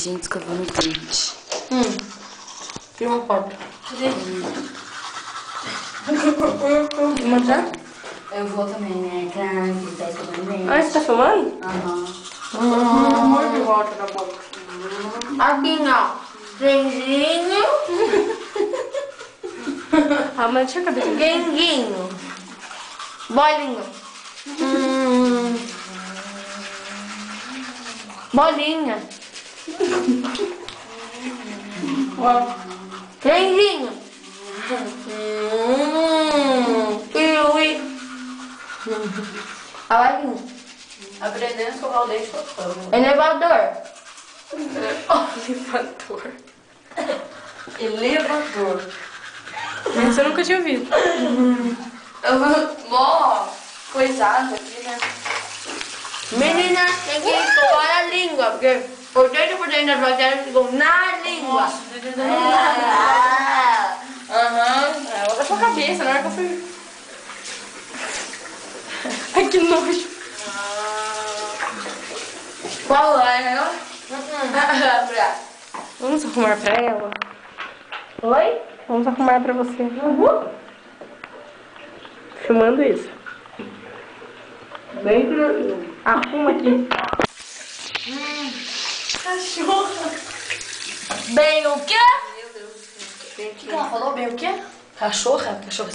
Gente, escovando o dente. Tem uma porta. Cadê? Mostrar? Eu vou também, né? Claro, ele tá escovando o dente. Ah, você tá filmando? Aham. Muito de volta da boca. Aqui não. Genginho. Ah, mas deixa a cabeça. Genguinho. Bolinho. Bolinha. Genginho. Piuí. Alarinho. Aprendendo a escovar o dente tocando. Elevador. Elevador. Elevador. Esse eu nunca tinha ouvido. Mó coisado aqui, né? Menina, tem que escovar a língua, porque 80% das bactérias ficam na língua. Aham. Ela da sua cabeça, na hora que eu fui. Ai, que nojo. Qual é? Vamos arrumar pra ela? Oi? Vamos arrumar pra você. Filmando isso. Bem tranquilo. Arruma aqui. Cachorra. Bem o quê? Meu Deus. O que ela falou? Bem o quê? Cachorra? Cachorra.